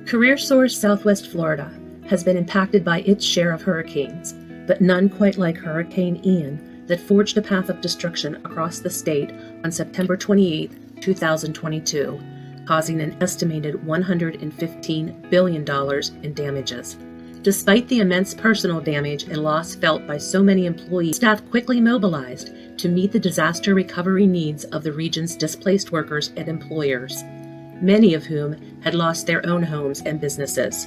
CareerSource Southwest Florida has been impacted by its share of hurricanes, but none quite like Hurricane Ian that forged a path of destruction across the state on September 28, 2022, causing an estimated $115 billion in damages. Despite the immense personal damage and loss felt by so many employees, staff quickly mobilized to meet the disaster recovery needs of the region's displaced workers and employers, many of whom had lost their own homes and businesses.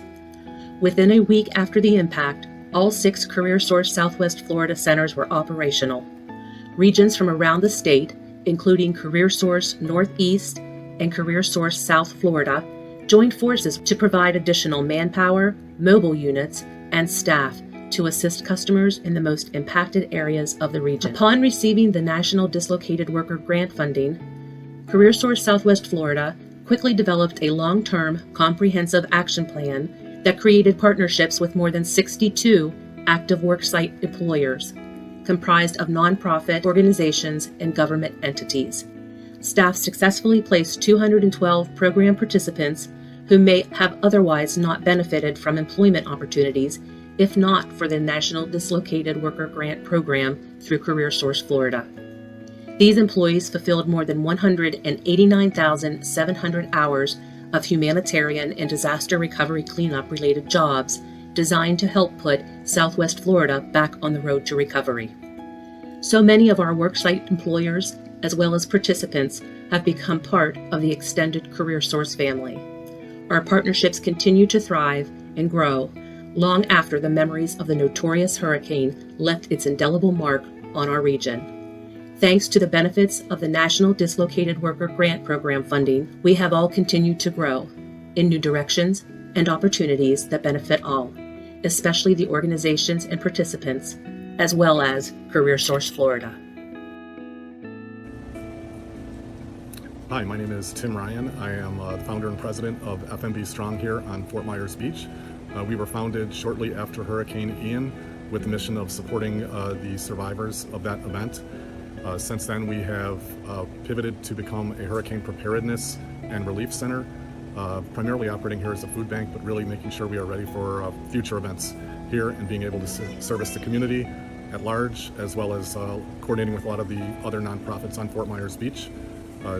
Within a week after the impact, all 6 CareerSource Southwest Florida centers were operational. Regions from around the state, including CareerSource Northeast and CareerSource South Florida, joined forces to provide additional manpower, mobile units, and staff to assist customers in the most impacted areas of the region. Upon receiving the National Dislocated Worker Grant funding, CareerSource Southwest Florida quickly developed a long-term, comprehensive action plan that created partnerships with more than 62 active worksite employers, comprised of nonprofit organizations and government entities. Staff successfully placed 212 program participants who may have otherwise not benefited from employment opportunities if not for the National Dislocated Worker Grant Program through CareerSource Florida. These employees fulfilled more than 189,700 hours of humanitarian and disaster recovery cleanup-related jobs designed to help put Southwest Florida back on the road to recovery. So many of our worksite employers, as well as participants, have become part of the extended CareerSource family. Our partnerships continue to thrive and grow long after the memories of the notorious hurricane left its indelible mark on our region. Thanks to the benefits of the National Dislocated Worker Grant Program funding, we have all continued to grow in new directions and opportunities that benefit all, especially the organizations and participants, as well as CareerSource Florida. Hi, my name is Tim Ryan. I am the founder and president of FMB Strong here on Fort Myers Beach. We were founded shortly after Hurricane Ian with the mission of supporting the survivors of that event. Since then, we have pivoted to become a hurricane preparedness and relief center, primarily operating here as a food bank, but really making sure we are ready for future events here and being able to service the community at large, as well as coordinating with a lot of the other nonprofits on Fort Myers Beach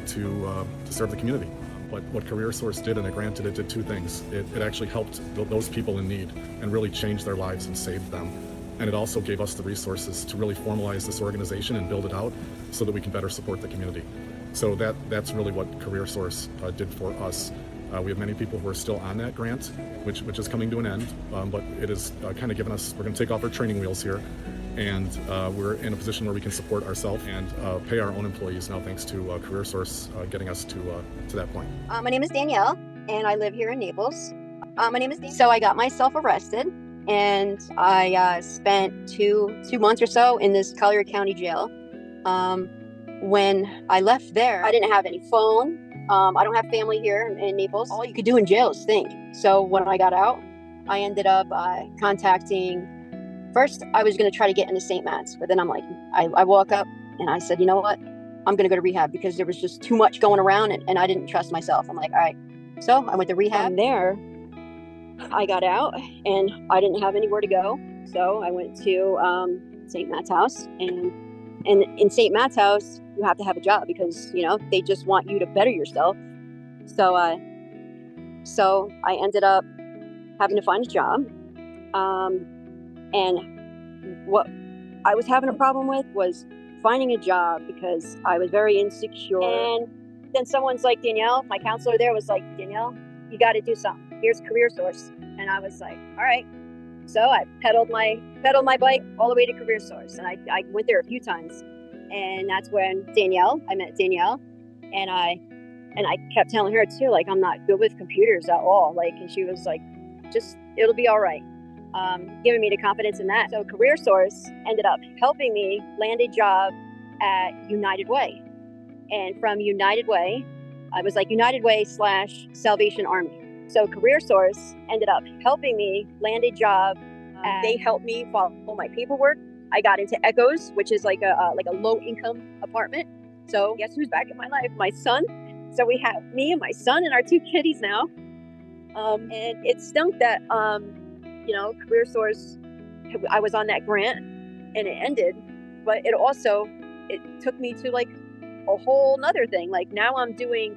to serve the community. But what CareerSource did, and it granted, it did 2 things. It actually helped those people in need and really changed their lives and saved them. And it also gave us the resources to really formalize this organization and build it out so that we can better support the community. So that's really what CareerSource did for us. We have many people who are still on that grant, which is coming to an end, but it is kind of given us, we're going to take off our training wheels here, and we're in a position where we can support ourselves and pay our own employees now, thanks to CareerSource getting us to that point. My name is Danielle, and I live here in Naples. So I got myself arrested, and I spent two months or so in this Collier County jail. When I left there, I didn't have any phone. I don't have family here in Naples. All you could do in jail is think. So when I got out, I ended up contacting. First, I was going to try to get into St. Matt's, but then I'm like, I walk up and I said, you know what? I'm going to go to rehab because there was just too much going around and I didn't trust myself. I'm like, all right. So I went to rehab. From there, I got out and I didn't have anywhere to go. So I went to St. Matt's house. And in St. Matt's house, you have to have a job because, they just want you to better yourself. So I ended up having to find a job. And what I was having a problem with was finding a job because I was very insecure. And then someone's like, Danielle, my counselor there was like, Danielle, you got to do something. Here's CareerSource. And I was like, all right. So I pedaled my bike all the way to CareerSource. And I went there a few times. And that's when I met Danielle. And I kept telling her too, like, I'm not good with computers at all. Like, and she was like, it'll be all right. Giving me the confidence in that. So CareerSource ended up helping me land a job at United Way. And from United Way, I was like United Way / Salvation Army. So CareerSource ended up helping me land a job. They helped me follow my paperwork. I got into Echoes, which is like a low income apartment. So guess who's back in my life? My son. So we have me and my son and our 2 kitties now. And it stunk that, CareerSource, I was on that grant and it ended, but it took me to like a whole nother thing. Like now I'm doing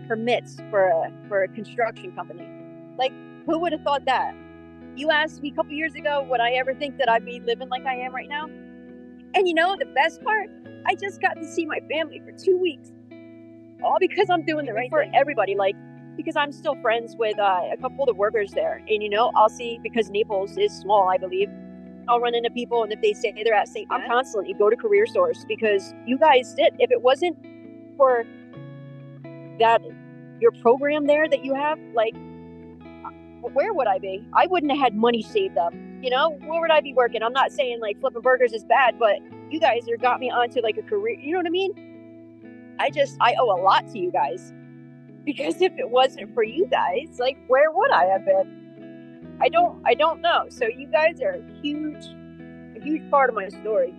permits for a construction company. Like, who would have thought that? You asked me a couple years ago, would I ever think that I'd be living like I am right now? And the best part, I just got to see my family for 2 weeks, all because I'm doing the right thing for everybody. Like, because I'm still friends with a couple of the workers there, and I'll see, because Naples is small, I believe. I'll run into people, and if they say they're at St. I'm constantly go to CareerSource, because you guys did. If it wasn't for that, your program there that you have, like, where would I be? I wouldn't have had money saved up. Where would I be working? I'm not saying like flipping burgers is bad, but you guys got me onto like a career. You know what I mean? I owe a lot to you guys, because if it wasn't for you guys, like, where would I have been? I don't know. So you guys are a huge part of my story.